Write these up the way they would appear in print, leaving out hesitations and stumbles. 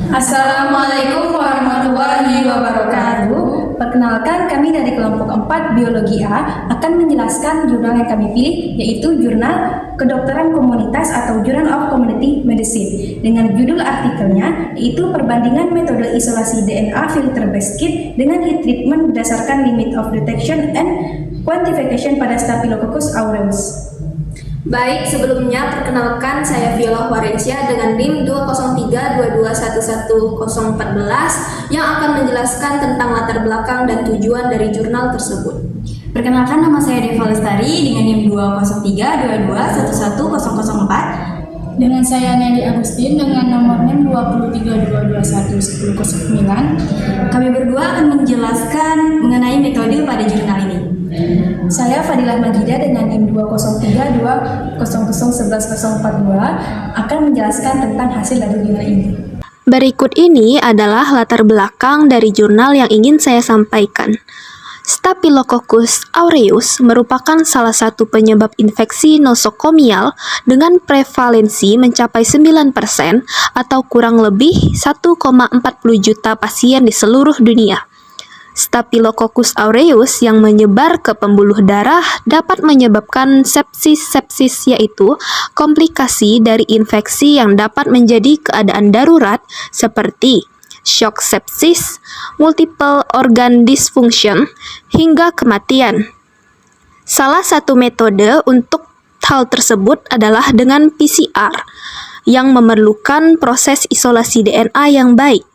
Assalamualaikum warahmatullahi wabarakatuh. Perkenalkan, kami dari kelompok 4 Biologi A akan menjelaskan jurnal yang kami pilih, yaitu Jurnal Kedokteran Komunitas atau Journal of Community Medicine. Dengan judul artikelnya, yaitu Perbandingan Metode Isolasi DNA Filter Based Kit dengan Heat Treatment berdasarkan Limit of Detection and Quantification pada Staphylococcus aureus. Baik, sebelumnya perkenalkan saya Viola Huarencia dengan NIM 20322111014 yang akan menjelaskan tentang latar belakang dan tujuan dari jurnal tersebut. Perkenalkan, nama saya Deva Lestari dengan NIM 20322111004. Dengan saya Nelly Agustin dengan nomor NIM 233211009. Kami berdua akan menjelaskan mengenai metode pada jurnal ini. Saya Fadilah Majida dengan NIM 20320011042 akan menjelaskan tentang hasil dari jurnal ini. Berikut ini adalah latar belakang dari jurnal yang ingin saya sampaikan. Staphylococcus aureus merupakan salah satu penyebab infeksi nosokomial dengan prevalensi mencapai 9% atau kurang lebih 1,40 juta pasien di seluruh dunia. Staphylococcus aureus yang menyebar ke pembuluh darah dapat menyebabkan sepsis, yaitu komplikasi dari infeksi yang dapat menjadi keadaan darurat seperti shock sepsis, multiple organ dysfunction, hingga kematian. Salah satu metode untuk hal tersebut adalah dengan PCR yang memerlukan proses isolasi DNA yang baik.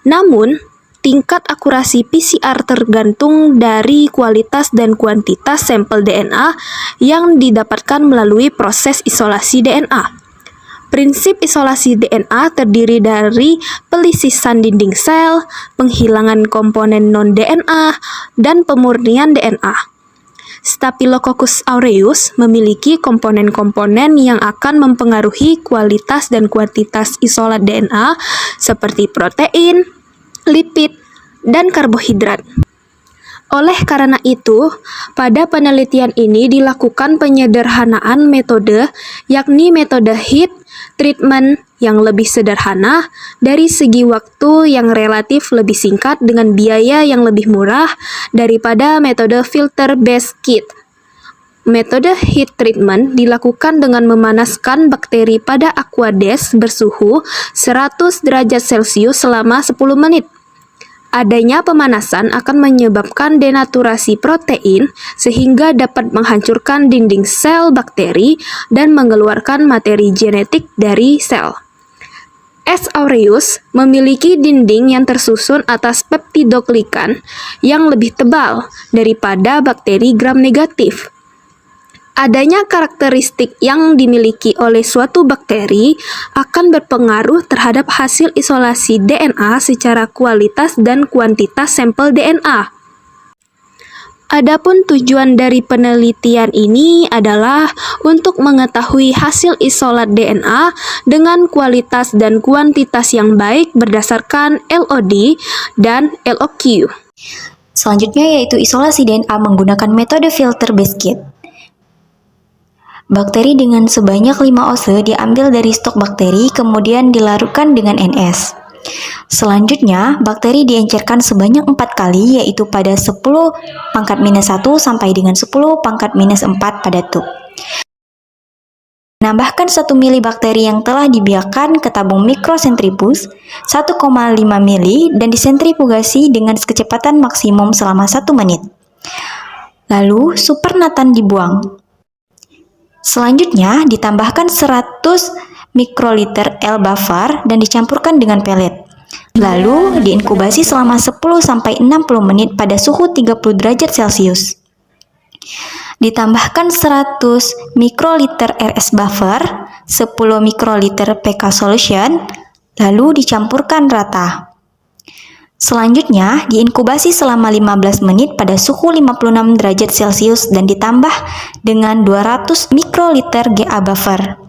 Namun, tingkat akurasi PCR tergantung dari kualitas dan kuantitas sampel DNA yang didapatkan melalui proses isolasi DNA. Prinsip isolasi DNA terdiri dari pelisisan dinding sel, penghilangan komponen non-DNA, dan pemurnian DNA. Staphylococcus aureus memiliki komponen-komponen yang akan mempengaruhi kualitas dan kuantitas isolat DNA seperti protein, lipid, dan karbohidrat. Oleh karena itu, pada penelitian ini dilakukan penyederhanaan metode, yakni metode heat treatment yang lebih sederhana dari segi waktu yang relatif lebih singkat dengan biaya yang lebih murah daripada metode filter based kit. Metode heat treatment dilakukan dengan memanaskan bakteri pada aqueous bersuhu 100 derajat Celcius selama 10 menit. Adanya pemanasan akan menyebabkan denaturasi protein sehingga dapat menghancurkan dinding sel bakteri dan mengeluarkan materi genetik dari sel. S. aureus memiliki dinding yang tersusun atas peptidoglikan yang lebih tebal daripada bakteri gram negatif. Adanya karakteristik yang dimiliki oleh suatu bakteri akan berpengaruh terhadap hasil isolasi DNA secara kualitas dan kuantitas sampel DNA. Adapun tujuan dari penelitian ini adalah untuk mengetahui hasil isolat DNA dengan kualitas dan kuantitas yang baik berdasarkan LOD dan LOQ. Selanjutnya yaitu isolasi DNA menggunakan metode filter based kit. Bakteri dengan sebanyak 5 ose diambil dari stok bakteri kemudian dilarutkan dengan NS. Selanjutnya, bakteri diencerkan sebanyak 4 kali yaitu pada 10⁻⁻1 sampai dengan 10⁻⁴ pada tub. Menambahkan 1 mili bakteri yang telah dibiarkan ke tabung mikrosentrifuge 1,5 mili dan disentrifugasi dengan kecepatan maksimum selama 1 menit. Lalu, supernatan dibuang. Selanjutnya, ditambahkan 100 mikroliter L buffer dan dicampurkan dengan pelet. Lalu, diinkubasi selama 10-60 menit pada suhu 30 derajat Celcius. Ditambahkan 100 mikroliter RS buffer, 10 mikroliter PK solution, lalu dicampurkan rata. Selanjutnya, diinkubasi selama 15 menit pada suhu 56 derajat Celcius dan ditambah dengan 200 mikroliter GA buffer.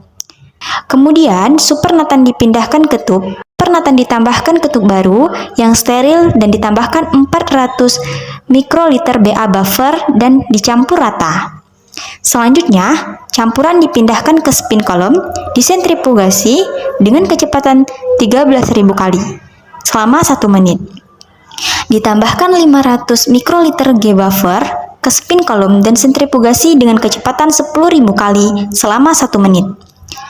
Kemudian, supernatan dipindahkan ke tub, supernatan ditambahkan ke tub baru yang steril dan ditambahkan 400 mikroliter BA buffer dan dicampur rata. Selanjutnya, campuran dipindahkan ke spin column, disentrifugasi dengan kecepatan 13.000 kali selama 1 menit. Ditambahkan 500 mikroliter G buffer ke spin column dan sentrifugasi dengan kecepatan 10.000 kali selama 1 menit.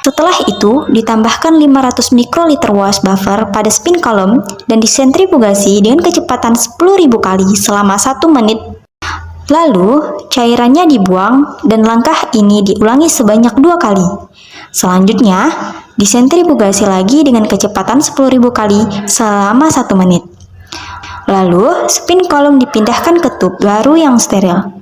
Setelah itu, ditambahkan 500 mikroliter wash buffer pada spin column dan disentrifugasi dengan kecepatan 10.000 kali selama 1 menit. Lalu, cairannya dibuang dan langkah ini diulangi sebanyak 2 kali. Selanjutnya, disentrifugasi lagi dengan kecepatan 10.000 kali selama 1 menit. Lalu, spin column dipindahkan ke tub baru yang steril.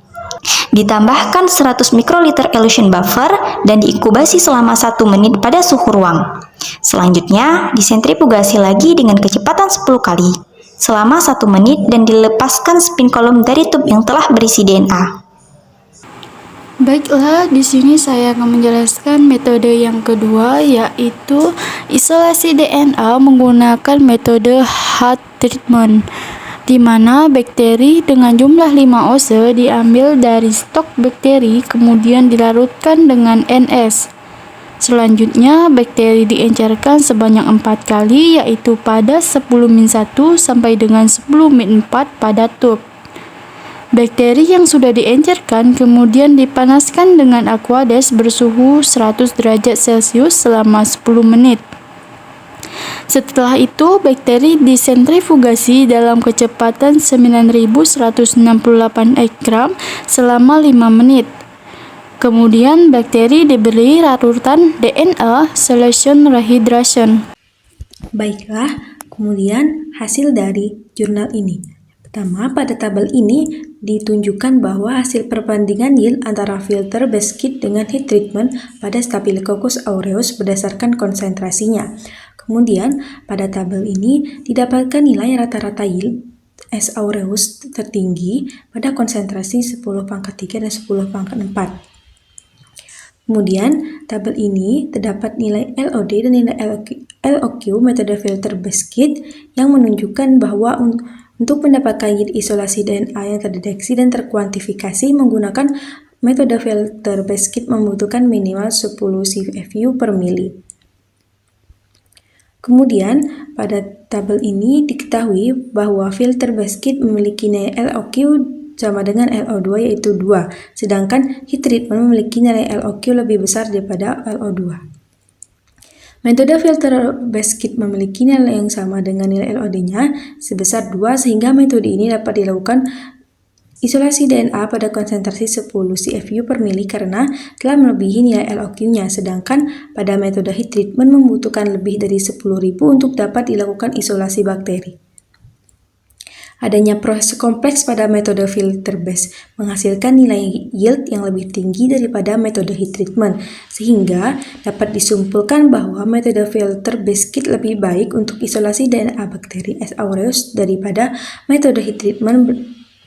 Ditambahkan 100 mikroliter elution buffer dan diinkubasi selama 1 menit pada suhu ruang. Selanjutnya, disentrifugasi lagi dengan kecepatan 10 kali selama 1 menit dan dilepaskan spin column dari tub yang telah berisi DNA. Baiklah, di sini saya akan menjelaskan metode yang kedua, yaitu isolasi DNA menggunakan metode hard treatment, di mana bakteri dengan jumlah 5 ose diambil dari stok bakteri kemudian dilarutkan dengan NS. Selanjutnya, bakteri diencerkan sebanyak 4 kali, yaitu pada 10-1 sampai dengan 10-4 pada tub. Bakteri yang sudah diencerkan kemudian dipanaskan dengan aqueous bersuhu 100 derajat Celcius selama 10 menit. Setelah itu, bakteri disentrifugasi dalam kecepatan 9168 ekgram selama 5 menit. Kemudian, bakteri diberi larutan DNA solution rehydration. Baiklah, kemudian hasil dari jurnal ini. Pertama, pada tabel ini ditunjukkan bahwa hasil perbandingan yield antara filter based kit dengan heat treatment pada Staphylococcus aureus berdasarkan konsentrasinya. Kemudian, pada tabel ini didapatkan nilai rata-rata yield S. aureus tertinggi pada konsentrasi 10⁻³ dan 10⁻⁴. Kemudian, tabel ini terdapat nilai LOD dan nilai LOQ metode filter based kit yang menunjukkan bahwa untuk mendapatkan yield isolasi DNA yang terdeteksi dan terkuantifikasi menggunakan metode filter based kit membutuhkan minimal 10 CFU per mili. Kemudian, pada tabel ini diketahui bahwa filter based kit memiliki nilai LOQ sama dengan LO2 yaitu 2, sedangkan heat treatment memiliki nilai LOQ lebih besar daripada LO2. Metode filter based kit memiliki nilai yang sama dengan nilai LOD-nya sebesar 2 sehingga metode ini dapat dilakukan isolasi DNA pada konsentrasi 10 CFU per mili karena telah melebihi nilai LOQ-nya, sedangkan pada metode heat treatment membutuhkan lebih dari 10.000 untuk dapat dilakukan isolasi bakteri. Adanya proses kompleks pada metode filter based menghasilkan nilai yield yang lebih tinggi daripada metode heat treatment, sehingga dapat disimpulkan bahwa metode filter based kit lebih baik untuk isolasi DNA bakteri S. aureus daripada metode heat treatment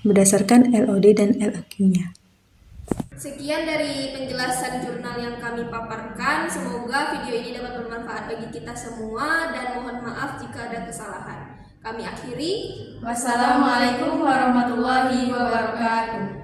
berdasarkan LOD dan LOQ-nya. Sekian dari penjelasan jurnal yang kami paparkan. Semoga video ini dapat bermanfaat bagi kita semua dan mohon maaf jika ada kesalahan. Kami akhiri. Wassalamualaikum warahmatullahi wabarakatuh.